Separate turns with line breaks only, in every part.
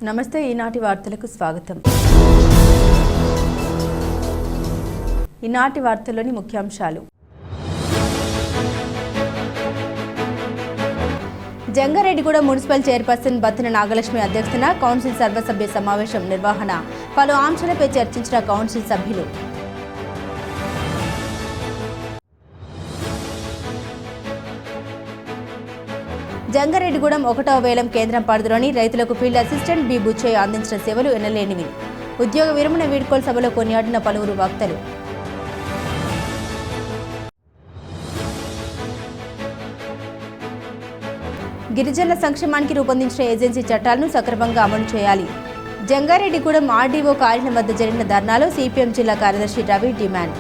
నమస్తే, ఈనాటి వార్తలకు స్వాగతం. ఈనాటి వార్తల్లోని ముఖ్యాంశాలు. జంగారెడ్డిగూడెం మున్సిపల్ చైర్పర్సన్ బత్తిన నాగలక్ష్మి అధ్యక్షతన కౌన్సిల్ సర్వసభ్య సమావేశం నిర్వహణ. పలు అంశాలపై చర్చించిన కౌన్సిల్ సభ్యులు. జంగారెడ్డిగూడెం 1వ వేలం కేంద్రం పరిధిలోని రైతులకు ఫీల్డ్ అసిస్టెంట్ బి బుచ్చయ్య అందించిన సేవలు ఎనలేనివి. ఉద్యోగ విరమణ వీడ్కోలు సభలో కొనియాడిన పలువురు వక్తలు. గిరిజనుల సంక్షేమానికి రూపొందించిన ఏజెన్సీ చట్టాలను సక్రమంగా అమలు చేయాలి. జంగారెడ్డిగూడెం ఆర్డీఓ కార్యాలయం వద్ద జరిగిన ధర్నాలో సిపిఎం జిల్లా కార్యదర్శి రవి డిమాండ్.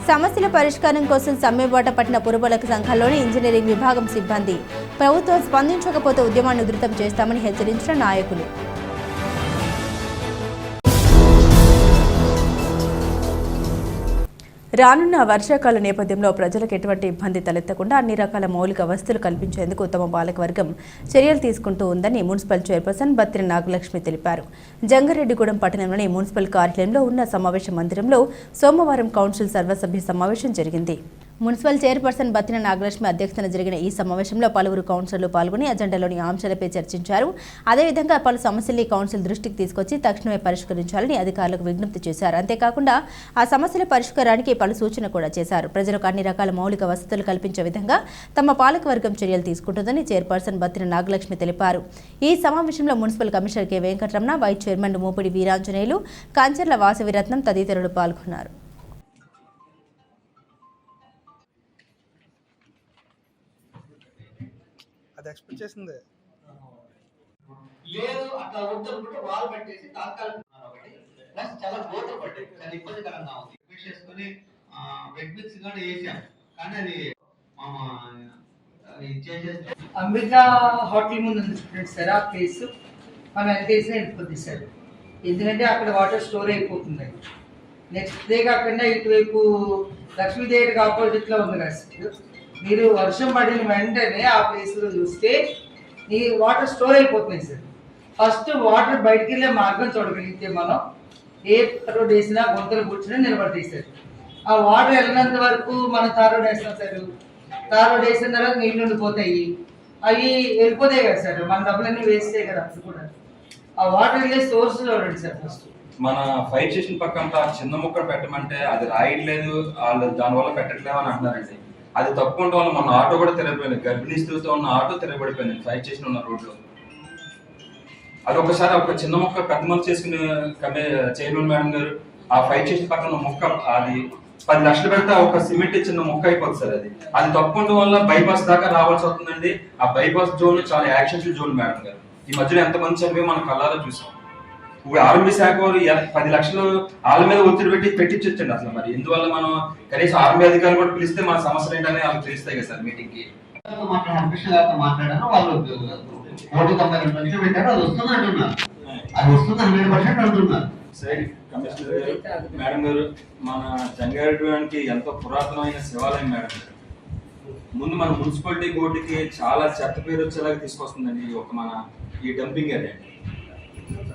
సమస్యల పరిష్కారం కోసం సమ్మెబాట పట్టిన పురపాలక సంఘాల్లోని ఇంజనీరింగ్ విభాగం సిబ్బంది. ప్రభుత్వం స్పందించకపోతే ఉద్యమాన్ని ఉధృతం చేస్తామని హెచ్చరించిన నాయకులు. రానున్న వర్షాకాల నేపథ్యంలో ప్రజలకు ఎటువంటి ఇబ్బంది తలెత్తకుండా అన్ని రకాల మౌలిక వసతులు కల్పించేందుకు ఉత్తమ పాలకవర్గం చర్యలు తీసుకుంటూ ఉందని మున్సిపల్ చైర్పర్సన్ బత్తిన నాగలక్ష్మి తెలిపారు. జంగారెడ్డిగూడెం పట్టణంలోని మున్సిపల్ కార్యాలయంలో ఉన్న సమావేశ మందిరంలో సోమవారం కౌన్సిల్ సర్వసభ్య సమావేశం జరిగింది. మున్సిపల్ చైర్పర్సన్ బత్తిన నాగలక్ష్మి అధ్యక్షతన జరిగిన ఈ సమావేశంలో పలువురు కౌన్సిలర్లు పాల్గొని అజెండాలోని అంశాలపై చర్చించారు. అదేవిధంగా పలు సమస్యల్ని కౌన్సిల్ దృష్టికి తీసుకొచ్చి తక్షణమే పరిష్కరించాలని అధికారులకు విజ్ఞప్తి చేశారు. అంతేకాకుండా ఆ సమస్యల పరిష్కారానికి పలు సూచన కూడా చేశారు. ప్రజలకు అన్ని రకాల మౌలిక వసతులు కల్పించే విధంగా తమ పాలకవర్గం చర్యలు తీసుకుంటుందని చైర్పర్సన్ బత్తిన నాగలక్ష్మి తెలిపారు. ఈ సమావేశంలో municipal commissioner K Venkataramana, vice chairman Mopidi Veeranjaneyulu, Kancharla Vasaviratnam తదితరులు పాల్గొన్నారు.
ఎక్స్పెక్ట్ చేసింది
లేదు అట్లా వద్దనుకుంటే వాల్ పెట్టేసి తాత్కాలిక ప్లస్ చాలా గోతులు పడ్డాయి, చాలా ఇబ్బందికరంగా ఉంది. రిక్వెస్ట్ చేసుకుని వెట్ మిక్స్ కూడా వేసాం, కానీ అది చేసేస్తే
అంబికా హోటల్ ముందు ఉంది సార్. ఆ ప్లేస్ మనం ఎంత వేసినా వెళ్ళిపోతుంది సార్, ఎందుకంటే అక్కడ వాటర్ స్టోర్ అయిపోతుంది. నెక్స్ట్ డే కాకుండా ఇటువైపు లక్ష్మీదేవికి ఆపోజిట్లో ఉంది కదా సార్. మీరు వర్షం పడిన వెంటనే ఆ ప్లేస్లో చూస్తే ఈ వాటర్ స్టోర్ అయిపోతున్నాయి సార్. ఫస్ట్ వాటర్ బయటికి వెళ్ళే మార్గం చూడగలిగితే మనం ఏ రోడ్ వేసినా గొంతులు కూర్చుని నిలబడతాయి సార్. ఆ వాటర్ వెళ్ళినంత వరకు మనం తార్ రోడ్ వేస్తాం సార్. తార్ రోడ్ వేసిన తర్వాత నీళ్ళు ఉండిపోతాయి, అవి వెళ్ళిపోతాయి కదా సార్. మన డబ్బులన్నీ వేస్తే కదా అప్పుడు కూడా. ఆ వాటర్ వెళ్ళే సోర్స్ చూడండి సార్. ఫస్ట్
మన ఫైర్ స్టేషన్ పక్కంతా చిన్న ముక్కలు పెట్టమంటే అది రాయట్లేదు, వాళ్ళు దానివల్ల పెట్టట్లేవు అని అంటున్నారండి. అది తప్పు ఉండడం వల్ల మన ఆటో కూడా తిరగబడిపోయింది. గర్భిణీ స్థితితో ఉన్న ఆటో తిరగబడిపోయింది ఫైర్ స్టేషన్ ఉన్న రోడ్లో. అది ఒకసారి ఒక చిన్న మొక్క పెద్ద మొక్క చేసుకుని చైర్మన్ మేడం గారు ఆ ఫైర్ స్టేషన్ పక్కన మొక్క అది 10 లక్షలు పెడితే ఒక సిమెంట్ చిన్న మొక్క అయిపోతుంది సార్. అది తప్పు ఉండడం వల్ల బైపాస్ దాకా రావాల్సి వస్తుందండి. ఆ బైపాస్ జోన్ చాలా యాక్సిడెంటల్ జోన్ మేడం గారు. ఈ మధ్యలో ఎంతమంది చనిపోయి మనం కళ్ళారా చూసాం. ఇప్పుడు ఆర్మీ శాఖ వారు 10 లక్షలు వాళ్ళ మీద ఒత్తిడి పెట్టించొచ్చండి. అసలు మరి ఎందువల్ల మనం కనీసం ఆర్మీ అధికారులు కూడా పిలిస్తే మన సమస్యలు ఏంటనే వాళ్ళకి తెలుస్తాయి కదా సార్. మీటింగ్ కి
కృష్ణ గారితో మాట్లాడాను, వాళ్ళు 192 లక్షలు పెట్టారు. అది వస్తుంది అంటున్నారు, అది వస్తుంది 100% అంటున్నారు.
కమిషనర్ మేడం గారు, మన జంగారెడ్డిగూడెంకి ఎంతో పురాతనమైన శివాలయం మేడం గారు. ముందు మన మున్సిపాలిటీ బోర్డుకి చాలా చెత్త పేరు వచ్చేలాగా తీసుకొస్తుందండి ఒక మన ఈ డంపింగ్ అనేది.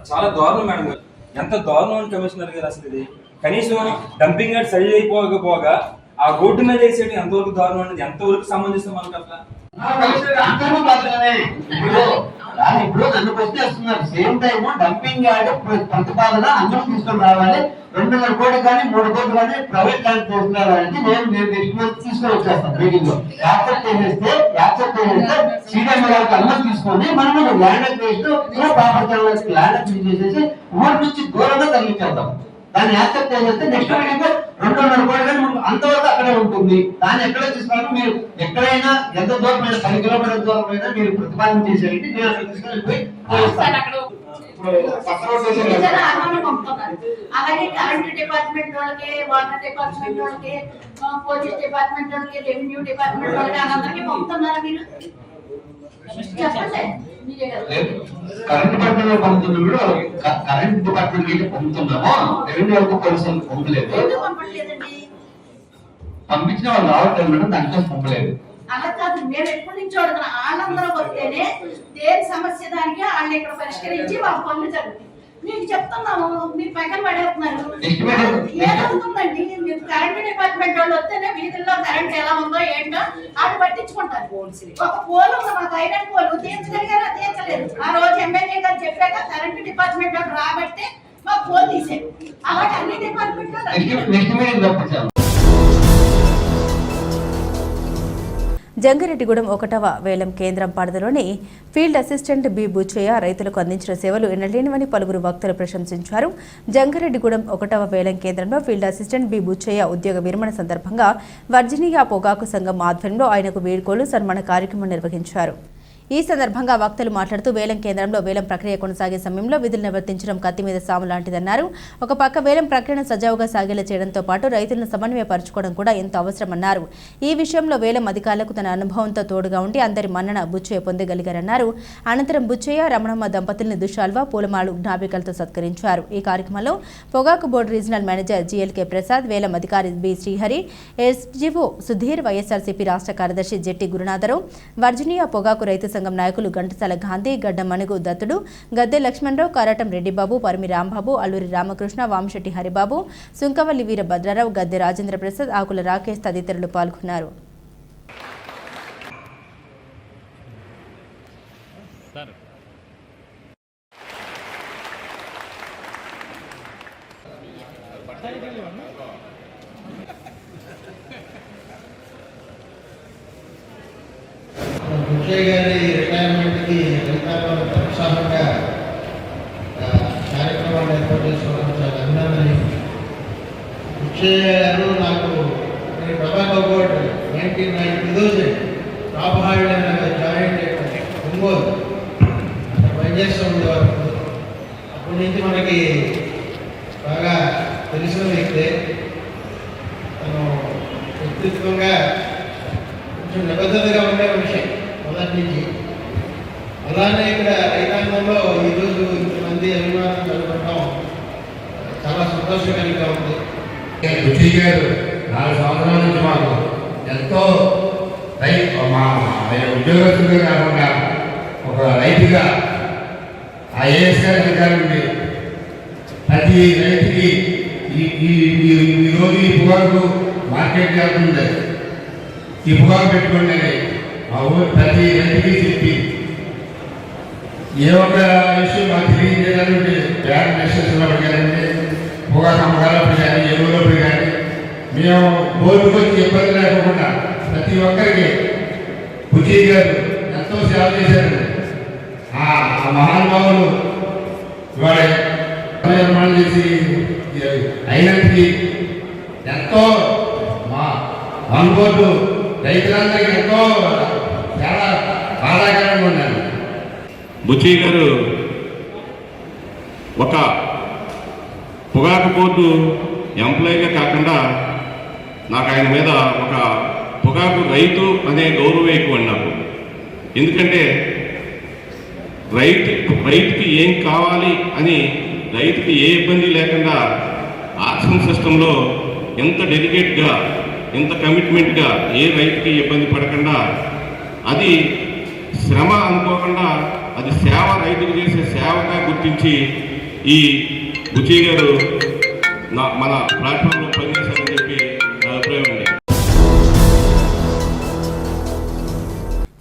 చాలా దారుణం మేడం గారు, ఎంత దారుణం కమిషనర్ గారు. అసలు ఇది కనీసం డంపింగ్ యార్డ్ సరి అయిపోకపోగా ఆ రోడ్డు మీద వేసేది ఎంతవరకు దారుణం అనేది ఎంతవరకు సంబంధిస్తాం మనకు అట్లా.
ఇప్పుడు నన్ను క్వశ్చన్ చేస్తున్నారు. సేమ్ టైమ్ డంపింగ్ యార్డ్ ప్రతిపాదన అందరూ తీసుకొని రావాలి. 2.5 కోట్లు కానీ 3 కోట్లు కానీ ప్రైవేట్ ల్యాండ్ తీసుకురావాలని నేను తీసుకొని వచ్చేస్తాను. మీటింగ్ లో యాక్సెప్ట్ చేసేస్తే సీఎం గారికి అనుమతి తీసుకొని మనం land acquisition property land acquisition చేసేసి ఊరి నుంచి దూరంగా తరలించేద్దాం. దాన్ని యాక్సెప్ట్ చేసేస్తే నెక్స్ట్ మీటింగ్ 2.5 కోట్లు కానీ అంతవరకు అక్కడే ఉంటుంది. దాన్ని ఎక్కడ తీసుకురాను మీరు ఎక్కడైనా ఎంత దూరం 10 కిలోమీటర్ల దూరం అయినా మీరు ప్రతిపాదన చేసేయండి. నేను అక్కడ తీసుకెళ్ళిపోయి
అలాగే కరెంట్ డిపార్ట్మెంట్ వాళ్ళకి, వాటర్ డిపార్ట్మెంట్ వాళ్ళకి, పోలీస్ డిపార్ట్మెంట్ వాళ్ళకి, రెవెన్యూ డిపార్ట్మెంట్ వాళ్ళకి అందరికీ పంపుతున్నారా మీరు? చెప్పండి.
కరెంట్ డిపార్ట్మెంట్ పంపుతున్నాము, కరెంట్ డిపార్ట్మెంట్ పంపుతున్నాము, రెవెన్యూ వాళ్ళకి పోలీసులు పంపలేదు. పంపించిన వాళ్ళు రావట్లేదు మేడం, దానికోసం పంపలేదు.
అలా కాదు, మేము ఎప్పటి నుంచో అడుగుతున్నాం. వాళ్ళందరూ వస్తేనే దేని సమస్య దానికి వాళ్ళు ఇక్కడ పరిష్కరించి వాళ్ళ పనులు జరుగుతాయి. మీకు చెప్తున్నాము, మీరు పక్కన పడేస్తున్నారు. ఏమవుతుందండి, మీరు కరెంట్ డిపార్ట్మెంట్ వాళ్ళు వస్తేనే వీధుల్లో కరెంట్ ఎలా ఉందో ఏంటో అది పట్టించుకుంటారు. ఒక పోలు మాకు ఐరన్ పోలు తీర్చగలిగారా? తీర్చలేదు. ఆ రోజు ఎమ్మెల్యే గారు చెప్పాక కరెంట్ డిపార్ట్మెంట్ వాళ్ళు రాబట్టే మా పోలు తీసారు. అలాగే అన్ని డిపార్ట్మెంట్.
జంగారెడ్డిగూడెం 1వ వేలం కేంద్రం పరిధిలోని ఫీల్డ్ అసిస్టెంట్ బి బుచ్చయ్య రైతులకు అందించిన సేవలు ఎన్నలేనివని పలువురు వక్తలు ప్రశంసించారు. జంగారెడ్డిగూడెం 1వ వేలం కేంద్రంలో ఫీల్డ్ అసిస్టెంట్ బి బుచ్చయ్య ఉద్యోగ విరమణ సందర్భంగా వర్జీనియా పొగాకు సంఘం ఆధ్వర్యంలో ఆయనకు వీడ్కోలు సన్మాన కార్యక్రమం నిర్వహించారు. ఈ సందర్భంగా వక్తలు మాట్లాడుతూ వేలం కేంద్రంలో వేలం ప్రక్రియ కొనసాగే సమయంలో విధులు నిర్వర్తించడం కత్తి మీద సాము లాంటిదన్నారు. ఒక పక్క వేలం ప్రక్రియను సజావుగా సాగేలా చేయడంతో పాటు రైతులను సమన్వయపరచుకోవడం కూడా ఎంతో అవసరమన్నారు. ఈ విషయంలో వేలం అధికారులకు తన అనుభవంతో తోడుగా ఉండి అందరి మన్నన బుచ్చయ్య పొందగలిగారన్నారు. అనంతరం బుచ్చయ్య రమణమ్మ దంపతుల్ని దుశాల్వా పూలమాలు జ్ఞాపికలతో సత్కరించారు. ఈ కార్యక్రమంలో పొగాకు బోర్డు రీజనల్ మేనేజర్ జిఎల్కే ప్రసాద్, వేలం అధికారి బి శ్రీహరి, ఎస్జిఓ సుధీర్, వైఎస్ఆర్సీపీ రాష్ట్ర కార్యదర్శి జెట్టి గురునాథరావు, వర్జీనియా పొగాకు రైతు సంఘం నాయకులు గంటసాల గాంధీ, గడ్డ మణుగు దత్తుడు, గద్దె లక్ష్మణరావు, కారాటం రెడ్డిబాబు, పరిమి రాంబాబు, అల్లూరి రామకృష్ణ, వామశెట్టి హరిబాబు, సుంకవల్లి వీరభద్రరావు, గద్దె రాజేంద్ర ప్రసాద్, ఆకుల రాకేష్ తదితరులు పాల్గొన్నారు.
బుచ్చయ్య గారి రిటైర్మెంట్కి రైతాంగం ఉత్సాహంగా కార్యక్రమాలు ఏర్పాటు చేసుకోవడం చాలా అభినందనీయం. బుచ్చయ్య గారు నాకు నేను టొబాకో బోర్డు 1990 టాప్ హాల్డ్ జాయింట్ ఒంగోలు అక్కడ పనిచేస్తూ ఉండేవారు. అప్పటి నుంచి మనకి బాగా తెలిసిన వ్యక్తే. తను వ్యక్తిత్వంగా కొంచెం నిబద్ధతగా ఉండే విషయం మొదటి నుంచి. అలానే ఇక్కడ రైతాంగంలో ఈరోజు ఇంతమంది అభిమానం కలుగడం చాలా సంతోషకరంగా ఉంది.
బుచ్చయ్య గారు 4 సంవత్సరాల నుంచి మాకు ఎంతో ఆయన ఉద్యోగస్తులుగా కాకుండా ఒక రైతుగా ఐఏఎస్ గారి అధికారం ఉంది. ప్రతి రైతుకి ఈరోజు ఈ పొగాకు మార్కెట్ వెళ్తుంది, ఈ పొగాకు పెట్టుకోండి అని మా ఊరు ప్రతి రైతుకి చెప్పి ఏ ఒక్క విషయం మాకు తెలియజేయాలంటే బ్యాంక్ మెసేజ్లో కానీ పొగాకు అమ్మకాలప్పుడు కానీ ఎరువులప్పుడు కానీ మేము బోర్డుకు వచ్చి ఇబ్బంది లేకుండా ప్రతి ఒక్కరికి బుచ్చయ్య గారు ఎంతో సేవ చేశారండి. ఆ మహానుభావులు ఇవాళ నిర్మాణం చేసి అయినందుకు ఎంతో మా అనుకోటు రైతులందరికీ ఎంతో చాలా బాధాకరంగా ఉందండి.
బుచ్చయ్య గారు ఒక పొగాకు బోర్డు ఎంప్లాయీగా కాకుండా నాకు ఆయన మీద ఒక పొగాకు రైతు అనే గౌరవం ఎక్కువ నాకు. ఎందుకంటే రైతుకి ఏం కావాలి అని రైతుకి ఏ ఇబ్బంది లేకుండా ఆక్షన్ సిస్టంలో ఎంత డెడికేట్గా ఎంత కమిట్మెంట్గా ఏ రైతుకి ఇబ్బంది పడకుండా అది శ్రమ అనుకోకుండా అది సేవ, రైతుకు చేసే సేవగా గుర్తించి ఈ బుచ్చయ్య గారు మన ప్లాట్ఫామ్లో పనిచేశారని చెప్పి నా అభిప్రాయం అండి.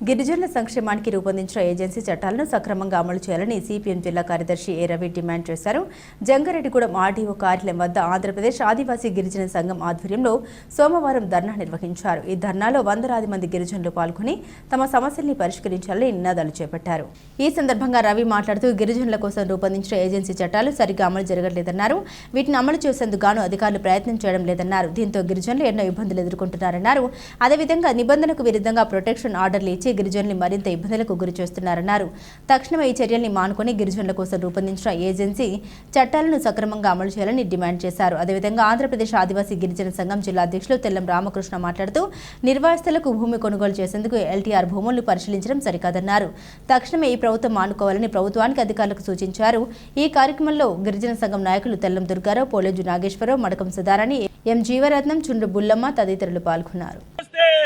గిరిజనుల సంక్షేమానికి రూపొందించిన ఏజెన్సీ చట్టాలను సక్రమంగా అమలు చేయాలని సిపిఎం జిల్లా కార్యదర్శి ఏ రవి డిమాండ్ చేశారు. జంగారెడ్డిగూడెం ఆర్డీఓ కార్యాలయం వద్ద ఆంధ్రప్రదేశ్ ఆదివాసీ గిరిజన సంఘం ఆధ్వర్యంలో సోమవారం ధర్నా నిర్వహించారు. ఈ ధర్నాలో 100 మంది గిరిజనులు పాల్గొని తమ సమస్యల్ని పరిష్కరించాలని నినాదాలు చేపట్టారు. ఈ సందర్భంగా రవి మాట్లాడుతూ గిరిజనుల కోసం రూపొందించిన ఏజెన్సీ చట్టాలు సరిగ్గా అమలు జరగట్లేదన్నారు. వీటిని అమలు చేసేందుకు గాను అధికారులు ప్రయత్నం చేయడం లేదన్నారు. దీంతో గిరిజనులు ఎన్నో ఇబ్బందులు ఎదుర్కొంటున్నారన్నారు. అదేవిధంగా నిబంధనకు విరుద్ధంగా ప్రొటెక్షన్ ఆర్డర్లు ఇచ్చి గిరిజనుల్ని మరింత ఇబ్బందులకు గురి చేస్తున్నారన్నారు. తక్షణమే ఈ చర్యల్ని మానుకొని గిరిజనుల కోసం రూపొందించిన ఏజెన్సీ చట్టాలను సక్రమంగా అమలు చేయాలని డిమాండ్ చేశారు. అదేవిధంగా ఆంధ్రప్రదేశ్ ఆదివాసీ గిరిజన సంఘం జిల్లా అధ్యక్షులు తెల్లం రామకృష్ణ మాట్లాడుతూ నిర్వాసితులకు భూమి కొనుగోలు చేసేందుకు ఎల్టీఆర్ భూములను పరిశీలించడం సరికాదన్నారు. తక్షణమే ఈ ప్రభుత్వం మానుకోవాలని ప్రభుత్వానికి అధికారులకు సూచించారు. ఈ కార్యక్రమంలో గిరిజన సంఘం నాయకులు తెల్లం దుర్గారావు, పోలేజు నాగేశ్వరరావు, మడకం సుధారాణి, ఎం జీవరత్నం, చుండ్రు బుల్లమ్మ తదితరులు పాల్గొన్నారు.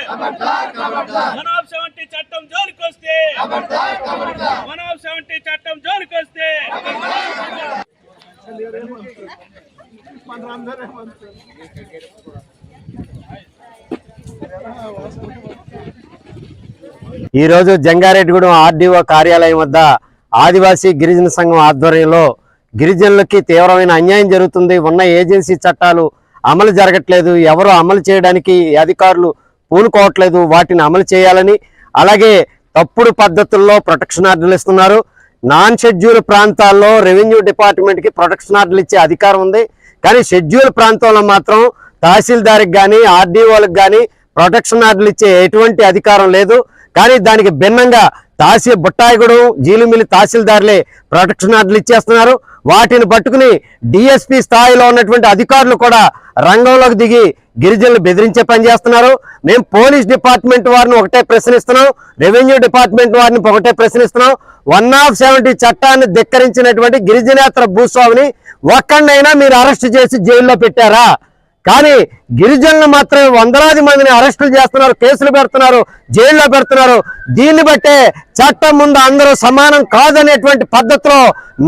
170 చట్టం జోలికొస్తే 170 చట్టం జోలికొస్తే
ఈరోజు జంగారెడ్డిగూడెం ఆర్డీఓ కార్యాలయం వద్ద ఆదివాసీ గిరిజన సంఘం ఆధ్వర్యంలో గిరిజనులకి తీవ్రమైన అన్యాయం జరుగుతుంది, ఉన్న ఏజెన్సీ చట్టాలు అమలు జరగట్లేదు, ఎవరు అమలు చేయడానికి అధికారులు పూనుకోవట్లేదు, వాటిని అమలు చేయాలని, అలాగే తప్పుడు పద్ధతుల్లో ప్రొటెక్షన్ ఆర్డర్లు ఇస్తున్నారు. నాన్ షెడ్యూల్ ప్రాంతాల్లో రెవెన్యూ డిపార్ట్మెంట్కి ప్రొటెక్షన్ ఆర్డర్లు ఇచ్చే అధికారం ఉంది, కానీ షెడ్యూల్ ప్రాంతంలో మాత్రం తహసీల్దార్కి కానీ ఆర్డీఓలకు కానీ ప్రొటెక్షన్ ఆర్డర్లు ఇచ్చే ఎటువంటి అధికారం లేదు. కానీ దానికి భిన్నంగా బుట్టాయిగూడెం జీలుమిల్లి తహసీల్దార్లే ప్రొటెక్షన్ ఆర్డర్లు ఇచ్చేస్తున్నారు. వాటిని పట్టుకుని డిఎస్పీ స్థాయిలో ఉన్నటువంటి అధికారులు కూడా రంగంలోకి దిగి గిరిజనులు బెదిరించే పని చేస్తున్నారు. మేము పోలీస్ డిపార్ట్మెంట్ వారిని ఒకటే ప్రశ్నిస్తున్నాం, రెవెన్యూ డిపార్ట్మెంట్ వారిని ఒకటే ప్రశ్నిస్తున్నాం. 170 చట్టాన్ని ధిక్కరించినటువంటి గిరిజనేతర భూస్వామిని ఒక్కడైనా మీరు అరెస్ట్ చేసి జైల్లో పెట్టారా? కానీ గిరిజనులు మాత్రమే వందలాది మందిని అరెస్టులు చేస్తున్నారు, కేసులు పెడుతున్నారు, జైల్లో పెడుతున్నారు. దీన్ని బట్టే చట్టం ముందు అందరూ సమానం కాదనేటువంటి పద్ధతిలో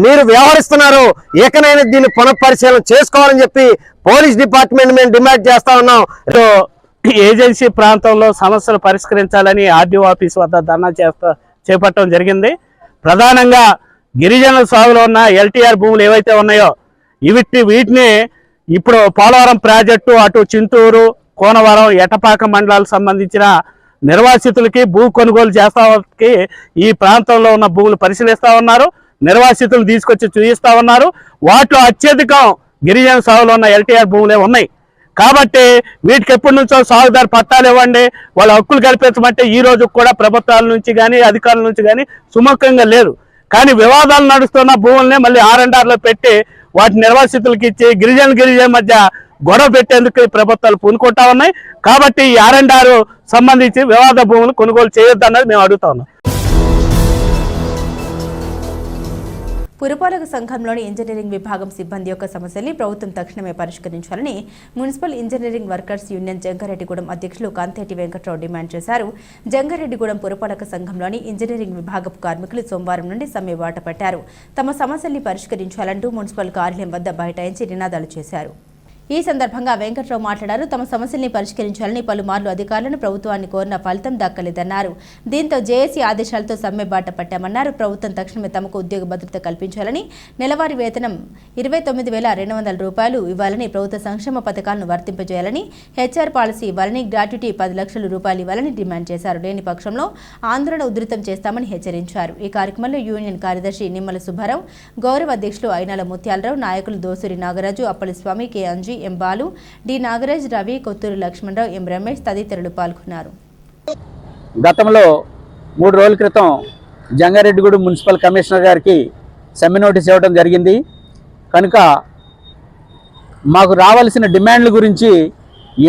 మీరు వ్యవహరిస్తున్నారు. ఏకనైనా దీన్ని పునఃపరిశీలన చేసుకోవాలని చెప్పి పోలీస్ డిపార్ట్మెంట్ మేము డిమాండ్ చేస్తా ఉన్నాం.
ఏజెన్సీ ప్రాంతంలో సమస్యలు పరిష్కరించాలని ఆర్డీఓ ఆఫీస్ వద్ద ధర్నా చేపట్టడం జరిగింది. ప్రధానంగా గిరిజన సాగులో ఉన్న ఎల్టీఆర్ భూములు ఏవైతే ఉన్నాయో వీటిని ఇప్పుడు పోలవరం ప్రాజెక్టు, అటు చింతూరు, కోనవరం, ఎటపాక మండలాలకు సంబంధించిన నిర్వాసితులకి భూ కొనుగోలు చేస్తాకి ఈ ప్రాంతంలో ఉన్న భూములు పరిశీలిస్తా ఉన్నారు, నిర్వాసితులు తీసుకొచ్చి చూపిస్తా ఉన్నారు. వాటిలో అత్యధికం గిరిజన సాగులో ఉన్న ఎల్టీఆర్ భూములే ఉన్నాయి. కాబట్టి వీటికి ఎప్పటి నుంచో సాగుదారు పట్టాలు ఇవ్వండి, వాళ్ళ హక్కులు కల్పించమంటే ఈ రోజు కూడా ప్రభుత్వాల నుంచి కానీ అధికారుల నుంచి కానీ సుముఖంగా లేదు. కానీ వివాదాలు నడుస్తున్న భూములనే మళ్ళీ R&Rలో పెట్టి వాటి నిర్వాసితులకు ఇచ్చి గిరిజన మధ్య గొడవ పెట్టేందుకు ప్రభుత్వాలు పూనుకుంటా ఉన్నాయి. కాబట్టి ఈ R&R సంబంధించి వివాద భూములు కొనుగోలు చేయొద్దన్నది మేము అడుగుతా ఉన్నాం.
పురపాలక సంఘంలోని ఇంజనీరింగ్ విభాగం సిబ్బంది యొక్క సమస్యల్ని ప్రభుత్వం తక్షణమే పరిష్కరించాలని municipal engineering workers union Jangareddygudem అధ్యక్షులు కాంతేటి వెంకట్రావు డిమాండ్ చేశారు. జంగారెడ్డిగూడెం పురపాలక సంఘంలోని ఇంజనీరింగ్ విభాగపు కార్మికులు సోమవారం నుండి సమ్మె బాట పట్టారు. తమ సమస్యల్ని పరిష్కరించాలంటూ మున్సిపల్ కార్యాలయం వద్ద బైఠాయించి నినాదాలు చేశారు. ఈ సందర్భంగా వెంకట్రావు మాట్లాడారు. తమ సమస్యల్ని పరిష్కరించాలని పలుమార్లు అధికారులను ప్రభుత్వాన్ని కోరిన ఫలితం దక్కలేదన్నారు. దీంతో జేఏసీ ఆదేశాలతో సమ్మె బాట పట్టామన్నారు. ప్రభుత్వం తక్షణమే తమకు ఉద్యోగ భద్రత కల్పించాలని, నెలవారీ వేతనం 29,200 రూపాయలు ఇవ్వాలని, ప్రభుత్వ సంక్షేమ పథకాలను వర్తింపజేయాలని, హెచ్ఆర్ పాలసీ ఇవ్వాలని, గ్రాట్యుటీ 10 లక్షల రూపాయలు ఇవ్వాలని డిమాండ్ చేశారు. లేని పక్షంలో ఆందోళన ఉధృతం చేస్తామని హెచ్చరించారు. ఈ కార్యక్రమంలో యూనియన్ కార్యదర్శి నిమ్మల సుబ్బారావు, గౌరవ అధ్యక్షులు అయినాల ముత్యాలరావు, నాయకులు దోసూరి నాగరాజు, అప్పలిస్వామి, కె అంజీ, ఎం బాలు, డి నాగరాజ్, రవి, కొత్తూరు లక్ష్మణరావు, ఎం రమేష్ తదితరులు పాల్గొన్నారు.
గతంలో 3 రోజుల క్రితం జంగారెడ్డిగూడెం మున్సిపల్ కమిషనర్ గారికి సమ్మె నోటీస్ ఇవ్వడం జరిగింది. కనుక మాకు రావాల్సిన డిమాండ్ల గురించి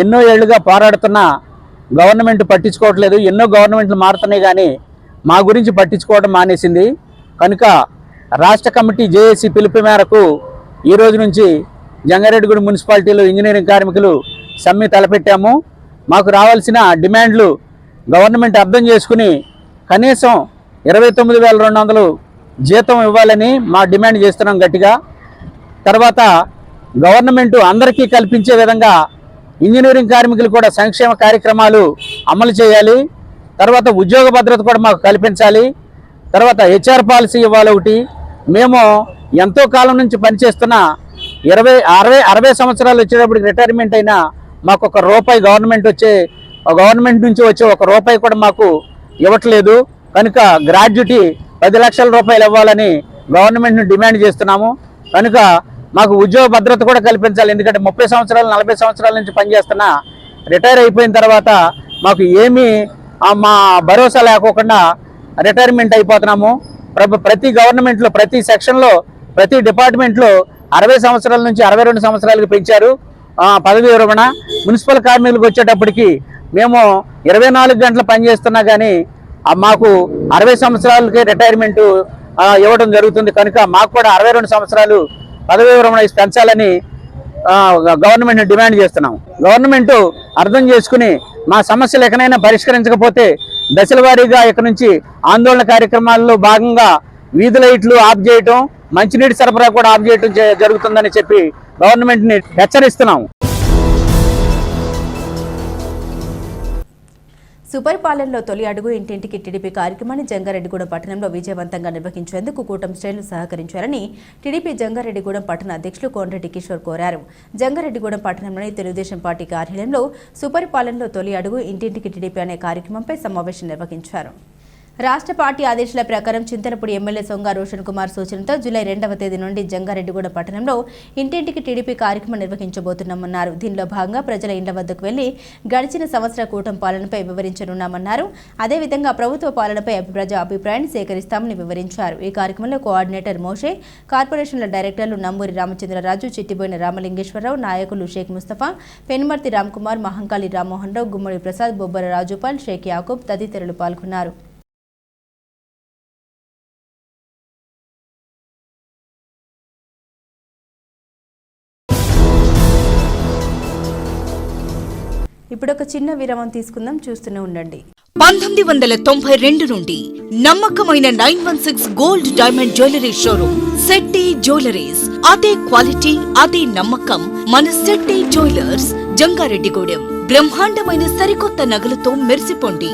ఎన్నో ఏళ్లుగా పోరాడుతున్న గవర్నమెంట్ పట్టించుకోవట్లేదు. ఎన్నో గవర్నమెంట్లు మారుతున్నాయి కానీ మా గురించి పట్టించుకోవడం మానేసింది. కనుక రాష్ట్ర కమిటీ జేఏసీ పిలుపు మేరకు ఈ రోజు నుంచి జంగారెడ్డిగూడెం మున్సిపాలిటీలో ఇంజనీరింగ్ కార్మికులు సమ్మె తలపెట్టాము. మాకు రావాల్సిన డిమాండ్లు గవర్నమెంట్ అర్థం చేసుకుని కనీసం 29,200 జీతం ఇవ్వాలని మా డిమాండ్ చేస్తున్నాం గట్టిగా. తర్వాత గవర్నమెంట్ అందరికీ కల్పించే విధంగా ఇంజనీరింగ్ కార్మికులు కూడా సంక్షేమ కార్యక్రమాలు అమలు చేయాలి. తర్వాత ఉద్యోగ భద్రత కూడా మాకు కల్పించాలి. తర్వాత హెచ్ఆర్ పాలసీ ఇవ్వాలి ఒకటి. మేము ఎంతో కాలం నుంచి పనిచేస్తున్న 60 సంవత్సరాలు వచ్చేటప్పటికి రిటైర్మెంట్ అయినా మాకు ₹1 గవర్నమెంట్ నుంచి వచ్చే ₹1 కూడా మాకు ఇవ్వట్లేదు. కనుక గ్రాడ్యుటీ 10 లక్షల రూపాయలు ఇవ్వాలని గవర్నమెంట్ను డిమాండ్ చేస్తున్నాము. కనుక మాకు ఉద్యోగ భద్రత కూడా కల్పించాలి. ఎందుకంటే 30 సంవత్సరాలు 40 సంవత్సరాల నుంచి పనిచేస్తున్నా రిటైర్ అయిపోయిన తర్వాత మాకు ఏమీ మా భరోసా లేకోకుండా రిటైర్మెంట్ అయిపోతున్నాము. ప్రతి గవర్నమెంట్లో, ప్రతి సెక్షన్లో, ప్రతి డిపార్ట్మెంట్లో 60 సంవత్సరాల నుంచి 62 సంవత్సరాలకు పెంచారు పదవి విరమణ. మున్సిపల్ కార్మికులకు వచ్చేటప్పటికి మేము 24 గంటలు పనిచేస్తున్నా కానీ మాకు 60 సంవత్సరాలకే రిటైర్మెంట్ ఇవ్వడం జరుగుతుంది. కనుక మాకు కూడా 62 సంవత్సరాలు పదవి విరమణ పెంచాలని గవర్నమెంట్ డిమాండ్ చేస్తున్నాం. గవర్నమెంట్ అర్థం చేసుకుని మా సమస్యలు ఎక్కడైనా పరిష్కరించకపోతే దశల వారీగా ఇక్కడ నుంచి ఆందోళన కార్యక్రమాల్లో భాగంగా వీధి లైట్లు ఆఫ్ చేయటం, మంచినీటి సరఫరా కూడా ఆఫ్ చేయటం జరుగుతుందని చెప్పి గవర్నమెంట్ని హెచ్చరిస్తున్నాం.
సుపరిపాలనలో తొలి అడుగు ఇంటింటికి టీడీపీ కార్యక్రమాన్ని జంగారెడ్డిగూడెం పట్టణంలో విజయవంతంగా నిర్వహించేందుకు కూటమి శ్రేణులు సహకరించారని టీడీపీ జంగారెడ్డిగూడెం పట్టణ అధ్యక్షులు కోనరెడ్డి కిషోర్ కోరారు. జంగారెడ్డిగూడెం పట్టణంలోని తెలుగుదేశం పార్టీ కార్యాలయంలో సుపరిపాలనలో తొలి అడుగు ఇంటింటికి టీడీపీ అనే కార్యక్రమంపై సమావేశం నిర్వహించారు. రాష్ట్ర పార్టీ ఆదేశాల ప్రకారం చింతలపూడి ఎమ్మెల్యే సొంగ రోషన్ కుమార్ సూచనతో జూలై 2వ తేదీ నుండి జంగారెడ్డిగూడెం పట్టణంలో ఇంటింటికి టీడీపీ కార్యక్రమం నిర్వహించబోతున్నామన్నారు. దీనిలో భాగంగా ప్రజల ఇండ్ల వద్దకు వెళ్లి గడిచిన సంవత్సర కూటమి పాలనపై వివరించనున్నామన్నారు. అదేవిధంగా ప్రభుత్వ పాలనపై ప్రజా అభిప్రాయాన్ని సేకరిస్తామని వివరించారు. ఈ కార్యక్రమంలో కోఆర్డినేటర్ మోషే, కార్పొరేషన్ల డైరెక్టర్లు నంబూరి రామచంద్రరాజు, చిట్టిబోయిన రామలింగేశ్వరరావు, నాయకులు షేక్ ముస్తఫా, పెనుమర్తి రామ్కుమార్, మహంకాళి రామ్మోహన్ రావు, గుమ్మడి ప్రసాద్, బొబ్బర రాజుపాల్, షేక్ యాకూబ్ తదితరులు పాల్గొన్నారు. ఇప్పుడు ఒక చిన్న విరామం తీసుకుందాం, చూస్తూనే ఉండండి.
1992 నుండి నమ్మకమైన 916 gold diamond jewellery showroom Shetty jewelleries. అదే క్వాలిటీ, అదే నమ్మకం మన శెట్టి జ్యువెలర్స్ జంగారెడ్డిగూడెం. బ్రహ్మాండమైన సరికొత్త నగలతో మెరిసిపోండి.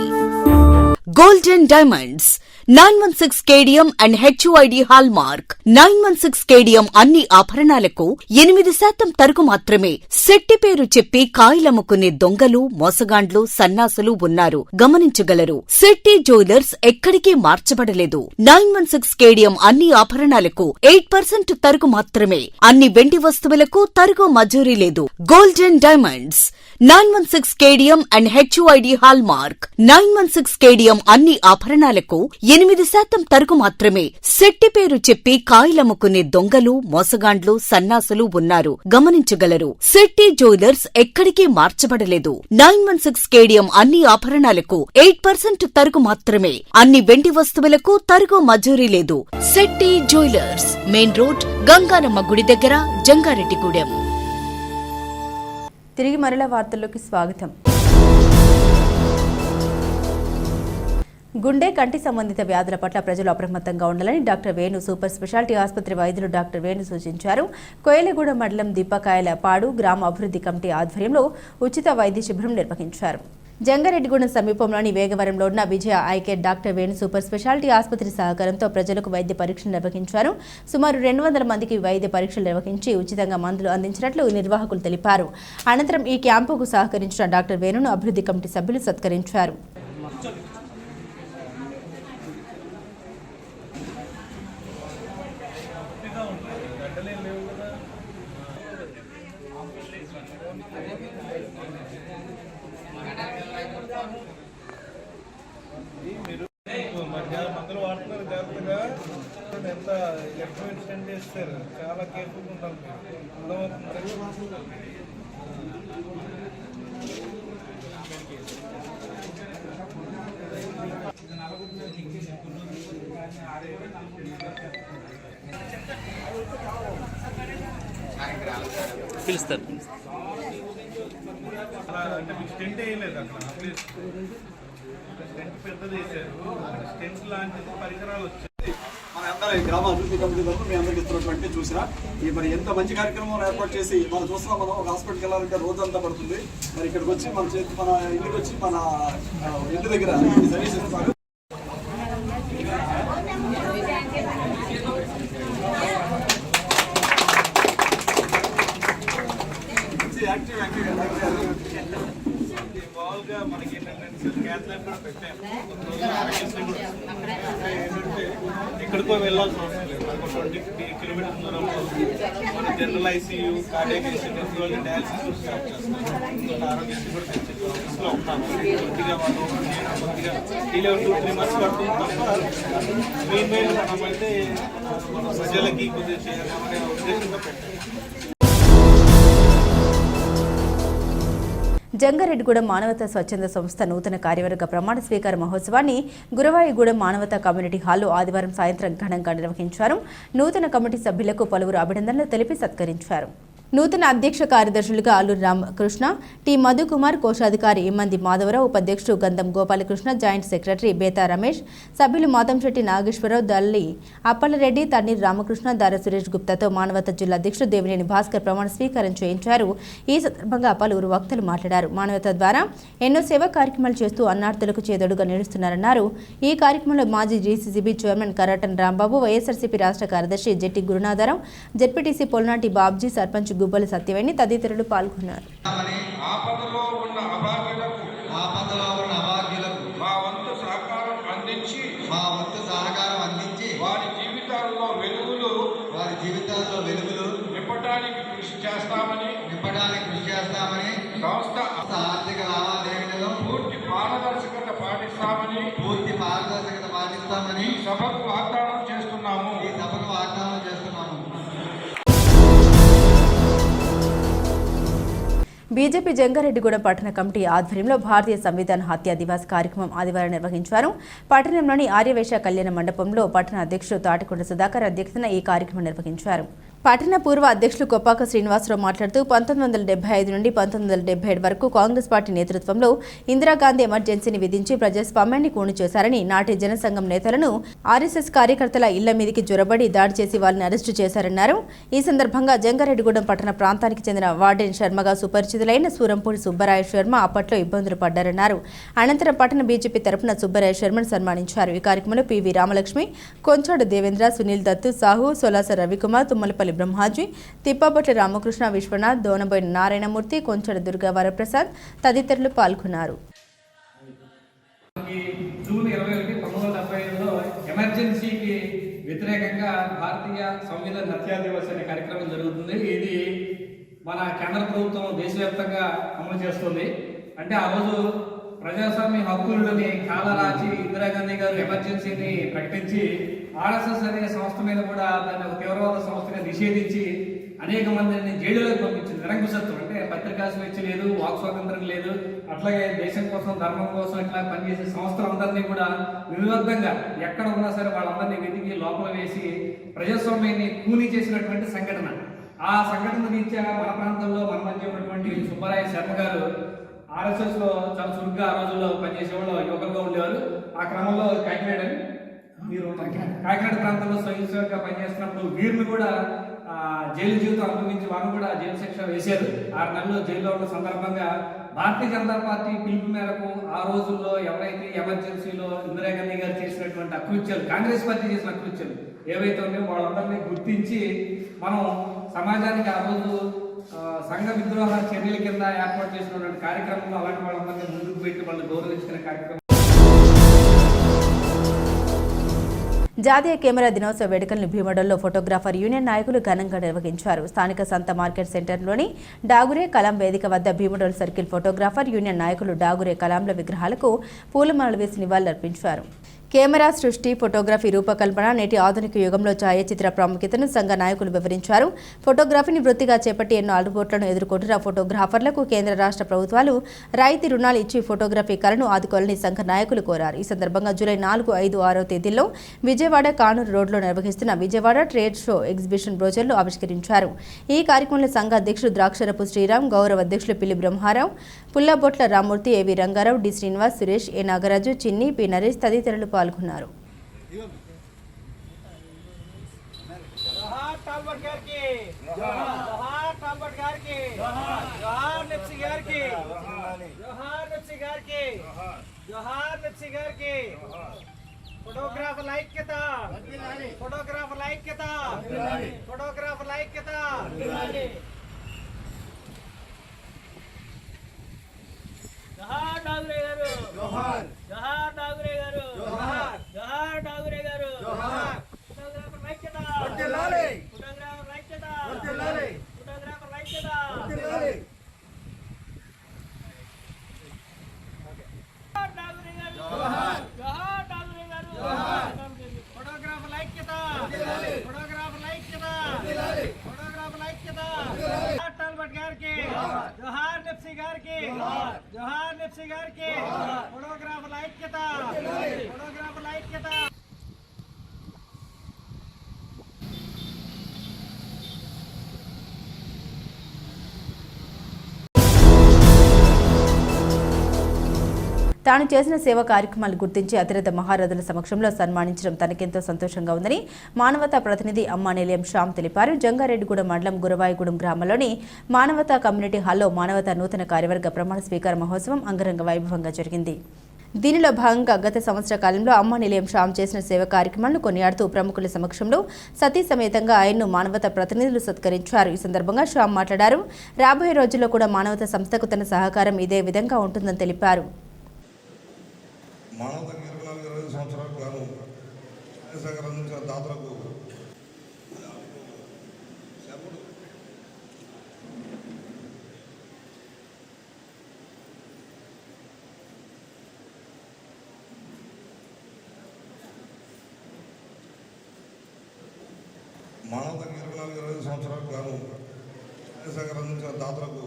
గోల్డెన్ డైమండ్స్ 916 కేడియం అండ్ హెచ్యుఐడి హాల్ మార్క్. 916 కేడియం అన్ని ఆభరణాలకు 8% తరుగు మాత్రమే. శెట్టి పేరు చెప్పి కాయలమ్ముకునే దొంగలు, మోసగాండ్లు, సన్నాసులు ఉన్నారు, గమనించగలరు. శెట్టి జ్యువెలర్స్ ఎక్కడికి మార్చబడలేదు. 916 కేడియం అన్ని ఆభరణాలకు 8% తరుగు మాత్రమే. అన్ని వెండి వస్తువులకు తరుగు మజూరీ లేదు. గోల్డెన్ డైమండ్స్ 916 కేడియం అండ్ హెచ్యుఐడి హాల్ మార్క్. 916 కేడియం అన్ని ఆభరణాలకు 8% తరుగు మాత్రమే. శెట్టి పేరు చెప్పి కాయలమ్ముకునే దొంగలు, మోసగాండ్లు, సన్నాసులు ఉన్నారు, గమనించగలరు. శెట్టి జ్యువెలర్స్ ఎక్కడికి మార్చబడలేదు. 916 కేడియం అన్ని ఆభరణాలకు 8% తరుగు మాత్రమే. అన్ని వెండి వస్తువులకు తరుగు మజూరీ లేదు. Shetty jewellers, main road, Ganganamma గుడి దగ్గర, జంగారెడ్డిగూడెం.
తిరిగి మరల వార్తల్లోకి స్వాగతం. గుండె, కంటి సంబంధిత వ్యాధుల పట్ల ప్రజలు అప్రమత్తంగా ఉండాలని డాక్టర్ వేణు సూపర్ స్పెషాలిటీ ఆసుపత్రి వైద్యులు డాక్టర్ వేణు సూచించారు. కోయలగూడెం మండలం దీపకాయలపాడు గ్రామ అభివృద్ధి కమిటీ ఆధ్వర్యంలో ఉచిత వైద్య శిబిరం నిర్వహించారు. జంగారెడ్డిగూడెం సమీపంలోని వేగవరంలో ఉన్న Vijaya eye care doctor Venu super speciality ఆసుపత్రి సహకారంతో ప్రజలకు వైద్య పరీక్షలు నిర్వహించారు. సుమారు 200 మందికి వైద్య పరీక్షలు నిర్వహించి ఉచితంగా మందులు అందించినట్లు నిర్వాహకులు తెలిపారు. అనంతరం ఈ క్యాంపుకు సహకరించిన డాక్టర్ వేణును అభివృద్ధి కమిటీ సభ్యులు సత్కరించారు.
మందులు వాడుతున్నారు జాగ్రత్తగా. ఎంత ఎలక్ట్రానిక్ స్టెంట్ చేస్తారు, చాలా కేర్ఫుల్ ఉంటాం.
పిలుస్తారు.
అంటే మీకు స్టెంట్ వేయలేదు అక్కడ, స్టెంట్ పెద్దది వేసారు. స్టెంట్ లాంటి పరికరాలు వచ్చాయి.
మన అందరూ గ్రామ అభివృద్ధి కమిటీ తరఫున మీ అందరికి ఇస్తున్నటువంటి చూసినా మరి ఎంత మంచి కార్యక్రమం ఏర్పాటు చేసి మనం చూస్తున్నాం. మనం ఒక హాస్పిటల్కి వెళ్ళాలంటే రోజంతా పడుతుంది. మరి ఇక్కడికి వచ్చి మన ఇంటికి వచ్చి మన ఇంటి దగ్గర సర్వీసెస్
మామూలుగా మనకి ఏంటంటే క్యాత్ ల్యాబ్ కూడా పెట్టాము. ఏంటంటే ఎక్కడికో వెళ్ళాల్సిన అవసరం లేదు. 20 కిలోమీటర్ల దూరంలో మన general ICU, cardiac institute, dialysis start చేస్తాం. ఆరోగ్యశ్రీ కూడా తెచ్చి ఆఫీస్లో ఉంటాము. కొద్దిగా వాళ్ళు కొద్దిగా డీలే 2-3 months పడుతుంది తప్ప మెయిన్ మనమైతే మన ప్రజలకి కొద్దిగా చేయాలనే ఉద్దేశంతో పెట్టాము.
జంగారెడ్డిగూడెం మానవతా స్వచ్ఛంద సంస్థ నూతన కార్యవర్గ ప్రమాణ స్వీకార మహోత్సవాన్ని గురవాయిగూడెం మానవతా కమ్యూనిటీ హాల్లో ఆదివారం సాయంత్రం ఘనంగా నిర్వహించారు. నూతన కమిటీ సభ్యులకు పలువురు అభినందనలు తెలిపి సత్కరించారు. నూతన అధ్యక్ష కార్యదర్శులుగా అల్లూరి రామకృష్ణ, టి మధుకుమార్, కోశాధికారి ఇమ్మంది మాధవరావు, ఉపాధ్యక్షుడు గంధం గోపాలకృష్ణ, జాయింట్ సెక్రటరీ బేతా రమేష్, సభ్యులు మాతంశెట్టి నాగేశ్వరరావు, దల్లి అప్పలరెడ్డి, తన్నీర్ రామకృష్ణ, దార సురేష్ గుప్తాతో మానవతా జిల్లా అధ్యక్షుడు దేవినేని భాస్కర్ ప్రమాణ స్వీకారం చేయించారు. ఈ సందర్భంగా పలువురు వక్తలు మాట్లాడారు. మానవతా ద్వారా ఎన్నో సేవా కార్యక్రమాలు చేస్తూ అన్నార్థులకు చేదోడుగా నిలుస్తున్నారన్నారు. ఈ కార్యక్రమంలో మాజీ జీసీసీబీ చైర్మన్ కరాటన్ రాంబాబు, వైఎస్ఆర్సీపీ రాష్ట్ర కార్యదర్శి జెట్టి గురునాథరావు, జెడ్పీటీసీ పొల్నాటి బాబ్జీ, సర్పంచ్ గుబ్బల సత్యవేణి తదితరులు పాల్గొన్నారు.
ఆపదలో ఉన్న అభాగ్యులకు మా వంతు సహకారం అందించి వారి జీవితాల్లో వెలుగులు నింపడానికి కృషి చేస్తామని సంస్థ ఆర్థిక లావాదేవీలలో పూర్తి పారదర్శకత పాటిస్తామని సభకు వాగ్దానం చేస్తున్నాము.
బీజేపీ జంగారెడ్డిగూడెం పట్టణ కమిటీ ఆధ్వర్యంలో భారతీయ సంవిధాన హత్యా దివాస్ కార్యక్రమం ఆదివారం నిర్వహించారు. పట్టణంలోని ఆర్యవేశ కళ్యాణ మండపంలో పట్టణ అధ్యక్షుడు తాటికొండ సుధాకర్ అధ్యక్షతన ఈ కార్యక్రమం నిర్వహించారు. పట్టణ పూర్వ అధ్యక్షులు కొప్పాక శ్రీనివాసరావు మాట్లాడుతూ 1975 నుండి 1977 వరకు కాంగ్రెస్ పార్టీ నేతృత్వంలో ఇందిరాగాంధీ ఎమర్జెన్సీని విధించి ప్రజాస్వామ్యాన్ని కూని చేశారని, నాటి జనసంఘం నేతలను ఆర్ఎస్ఎస్ కార్యకర్తల ఇళ్ల మీదికి జొరబడి దాడి చేసి వారిని అరెస్టు చేశారన్నారు. ఈ సందర్భంగా జంగారెడ్డిగూడెం పట్టణ ప్రాంతానికి చెందిన వార్డెన్ శర్మగా సుపరిచితులైన సూరంపూడి సుబ్బరాయ శర్మ అప్పట్లో ఇబ్బందులు పడ్డారన్నారు. అనంతరం పట్టణ బీజేపీ తరపున సుబ్బరాయ శర్మను సన్మానించారు. ఈ కార్యక్రమంలో పివి రామలక్ష్మి, కొంచాడు దేవేంద్ర, సునీల్ దత్తు, సాహు, సోలాస రవికుమార్, తుమ్మలపల్లి బ్రహ్మాజీ, తిప్పాపట్ల రామకృష్ణ, విశ్వనాథ్, దోనబోయిన నారాయణమూర్తి, కొంచెడ దుర్గా వరప్రసాద్ తదితరులు పాల్గొన్నారు.
జూన్ 21, 1975లో ఎమర్జెన్సీకి వ్యతిరేకంగా భారతీయ సంవిధాన హత్యా దివస్ అనే కార్యక్రమం జరుగుతుంది. ఇది మన కేంద్ర ప్రభుత్వం దేశవ్యాప్తంగా అమలు చేస్తుంది. అంటే ఆ రోజు ప్రజాస్వామ్య హక్కులని కాలరాచి ఇందిరాగాంధీ గారు ఎమర్జెన్సీని ప్రకటించి ఆర్ఎస్ఎస్ అనే సంస్థ మీద కూడా దాన్ని ఒక తీవ్రవాద సంస్థగా నిషేధించి అనేక మందిని జైలులోకి పంపించింది. నిరంకుశత్వం అంటే పత్రికా స్వేచ్ఛ లేదు, వాక్ స్వాతంత్రం లేదు, అట్లాగే దేశం కోసం ధర్మం కోసం ఇట్లా పనిచేసే సంస్థలందరినీ కూడా నిర్బద్ధంగా ఎక్కడ ఉన్నా సరే వాళ్ళందరినీ వెతికి లోపల వేసి ప్రజాస్వామ్యాన్ని కూనీ చేసినటువంటి సంఘటన. ఆ సంఘటన రీత్యా మన ప్రాంతంలో మన మధ్య ఉన్నటువంటి సుబ్బరాయ శర్మ గారు ఆర్ఎస్ఎస్ లో చాలా చురుగ్గా ఆ రోజుల్లో పనిచేసేవాళ్ళు, యువకులుగా ఉండేవారు. ఆ క్రమంలో కాకినాడ ప్రాంతంలో స్వయం సేవకుగా పనిచేస్తున్నప్పుడు వీరిని కూడా జైలు జీవితం అనుభవించి వారిని కూడా జైలు శిక్ష వేశారు. 6 నెలలు జైల్లో ఉన్న సందర్భంగా భారతీయ జనతా పార్టీ పిలుపు మేరకు ఆ రోజుల్లో ఎవరైతే ఎమర్జెన్సీలో ఇందిరాగాంధీ గారు చేసినటువంటి అకృత్యాలు, కాంగ్రెస్ పార్టీ చేసిన అకృత్యాలు ఏవైతే ఉన్నాయో వాళ్ళందరినీ గుర్తించి మనం సమాజానికి ఆ రోజు సంఘ విద్రోహ చర్యల కింద ఏర్పాటు చేసినటువంటి కార్యక్రమంలో అలాంటి వాళ్ళందరినీ ముందుకు పెట్టి వాళ్ళు గౌరవించిన కార్యక్రమం.
జాతీయ కెమెరా దినోత్సవ వేడుకలను భీమడోల్లో ఫోటోగ్రాఫర్ యూనియన్ నాయకులు ఘనంగా నిర్వహించారు. స్థానిక సంత మార్కెట్ సెంటర్లోని డాగురే కలాం వేదిక వద్ద భీమడోల్ సర్కిల్ ఫోటోగ్రాఫర్ యూనియన్ నాయకులు డాగురే కలాంల విగ్రహాలకు పూలమాలలు వేసి నివాళులర్పించారు. కెమెరా సృష్టి, ఫోటోగ్రఫీ రూపకల్పన నేటి ఆధునిక యుగంలో ఛాయాచిత్ర ప్రాముఖ్యతను సంఘ నాయకులు వివరించారు. ఫోటోగ్రఫీని వృత్తిగా చేపట్టి ఎన్నో అడ్డుగోట్లను ఎదుర్కొంటున్న ఫోటోగ్రాఫర్లకు కేంద్ర రాష్ట్ర ప్రభుత్వాలు రాయితీ రుణాలు ఇచ్చి ఫోటోగ్రఫీ కళను ఆదుకోవాలని సంఘ నాయకులు కోరారు. ఈ సందర్భంగా జూలై 4, 5, 6 తేదీల్లో విజయవాడ కానూరు రోడ్లో నిర్వహిస్తున్న విజయవాడ ట్రేడ్ షో ఎగ్జిబిషన్ బ్రోచర్లు ఆవిష్కరించారు. ఈ కార్యక్రమంలో సంఘ అధ్యక్షుడు ద్రాక్షరపు శ్రీరామ్, గౌరవ అధ్యక్షులు పిల్లి బ్రహ్మారావు, పుల్లబొట్ల రామ్మూర్తి, ఏవి రంగారావు, డి శ్రీనివాస్, సురేష్, ఏ నాగరాజు, చిన్ని, పి నరేష్ తదితరులు పాల్గొన్నారు.
ఫోటోగ్రాఫర్ ఐక్యత, ఫోటోగ్రాఫర్ ఐక్యత, ఫోటోగ్రాఫర్ ఐక్యత. జోహార్ డాగురే గారు, జోహార్. జోహార్ డాగురే గారు, జోహార్. జోహార్ డాగురే గారు, జోహార్. ఫోటోగ్రాఫర్ ఐక్యత, వర్ధిల్లాలి. ఫోటోగ్రాఫర్ ఐక్యత, వర్ధిల్లాలి. ఫోటోగ్రాఫర్ ఐక్యత, వర్ధిల్లాలి. జోహార్ డాగురే గారు, జోహార్. జోహార్ డాగురే గారు, జోహార్. ఫోటోగ్రాఫర్ ఐక్యత, వర్ధిల్లాలి. ఫోటోగ్రాఫర్ ఐక్యత, వర్ధిల్లాలి. ఫోటోగ్రాఫర్ ఐక్యత, వర్ధిల్లాలి. టాల్బట్ గారికి జోహార్, నెప్సీ గారికి జోహార్, నెప్సీ గారికి ఫోటోగ్రాఫర్ ఐక్యత, ఫోటోగ్రాఫర్ ఐక్యత.
తాను చేసిన సేవా కార్యక్రమాలు గుర్తించి అతిరథ మహారథుల సమక్షంలో సన్మానించడం తనకెంతో సంతోషంగా ఉందని మానవతా ప్రతినిధి అమ్మా నిలయం శ్యామ్ తెలిపారు. జంగారెడ్డిగూడెం మండలం గురవాయిగూడెం గ్రామంలోని మానవతా కమ్యూనిటీ హాల్లో మానవతా నూతన కార్యవర్గ ప్రమాణ స్వీకార మహోత్సవం అంగరంగ వైభవంగా జరిగింది. దీనిలో భాగంగా గత సంవత్సర కాలంలో అమ్మా నిలయం శ్యామ్ చేసిన సేవా కార్యక్రమాలను కొనియాడుతూ ప్రముఖుల సమక్షంలో సతీ సమేతంగా ఆయన్ను మానవతా ప్రతినిధులు సత్కరించారు. ఈ సందర్భంగా శ్యామ్ మాట్లాడారు. రాబోయే రోజుల్లో కూడా మానవతా సంస్థకు తన సహకారం ఇదే విధంగా ఉంటుందని తెలిపారు.
మానవతకి 24-25 సంవత్సరాలకు గాను సహకారం అందించిన దాతలకు మానవతకి 24-25 సంవత్సరాలకు గాను సహకారం అందించిన దాతలకు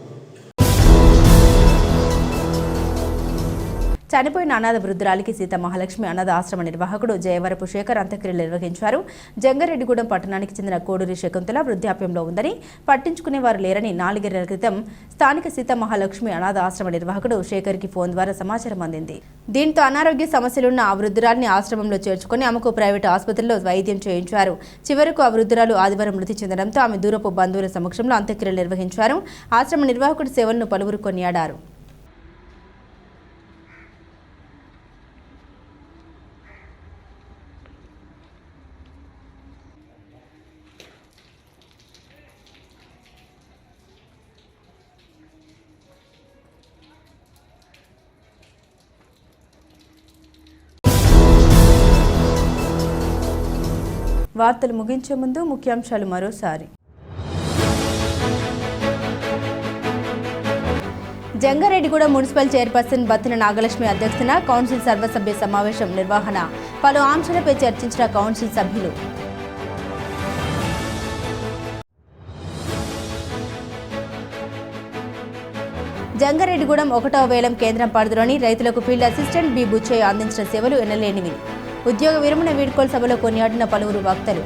చనిపోయిన అనాథ వృద్ధురాలికి సీత మహాలక్ష్మి అనాథ ఆశ్రమ నిర్వాహకుడు జయవరపు శేఖర్ అంత్యక్రియలు నిర్వహించారు. జంగారెడ్డిగూడెం పట్టణానికి చెందిన కోడూరి శకుంతల వృద్ధాప్యంలో ఉందని పట్టించుకునేవారు లేరని 4 నెలల క్రితం స్థానిక సీత మహాలక్ష్మి అనాథ ఆశ్రమ నిర్వాహకుడు శేఖర్కి ఫోన్ ద్వారా సమాచారం అందింది. దీంతో అనారోగ్య సమస్యలున్న ఆ వృద్ధురాలిని ఆశ్రమంలో చేర్చుకుని ఆమెకు ప్రైవేటు ఆసుపత్రిలో వైద్యం చేయించారు. చివరకు ఆ వృద్ధురాలు ఆదివారం మృతి చెందడంతో ఆమె దూరపు బంధువుల సమక్షంలో అంత్యక్రియలు నిర్వహించారు. ఆశ్రమ నిర్వాహకుడి సేవలను పలువురు కొనియాడారు. వార్తలు ముగించే ముందు ముఖ్యాంశాలు మరోసారి. జంగారెడ్డిగూడెం మున్సిపల్ చైర్పర్సన్ బత్తిన నాగలక్ష్మి అధ్యక్షతన కౌన్సిల్ సర్వసభ్య సమావేశం నిర్వహణ. పలు అంశాలపై చర్చించిన కౌన్సిల్ సభ్యులు. జంగారెడ్డిగూడెం 1వ వేలం కేంద్రం పరిధిలోని రైతులకు ఫీల్డ్ అసిస్టెంట్ బి బుచ్చయ్య అందించిన సేవలు ఎనలేనివి. ఉద్యోగ విరమణ వీడ్కోలు సభలో కొనియాడిన పలువురు వక్తలు.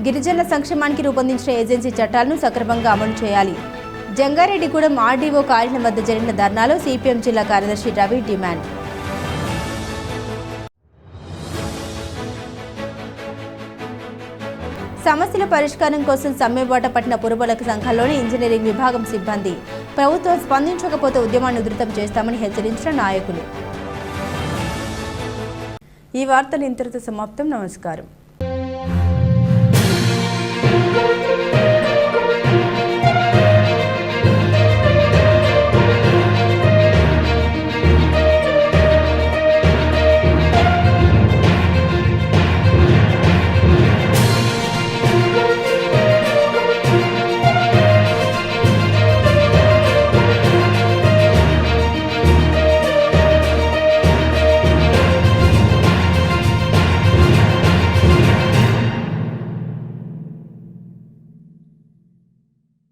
గిరిజనుల సంక్షేమానికి రూపొందించిన ఏజెన్సీ చట్టాలను సక్రమంగా అమలు చేయాలి. జంగారెడ్డిగూడెం ఆర్డీఓ కార్యాలయం వద్ద జరిగిన ధర్నాలో సిపిఎం జిల్లా కార్యదర్శి రవి డిమాండ్. సమస్యల పరిష్కారం కోసం సమ్మెబాట పట్టిన పురపాలక సంఘాల్లోని ఇంజనీరింగ్ విభాగం సిబ్బంది. ప్రభుత్వం స్పందించకపోతే ఉద్యమాన్ని ఉధృతం చేస్తామని హెచ్చరించిన నాయకులు. ఈ వార్తలు ఇంతటితో సమాప్తం. నమస్కారం.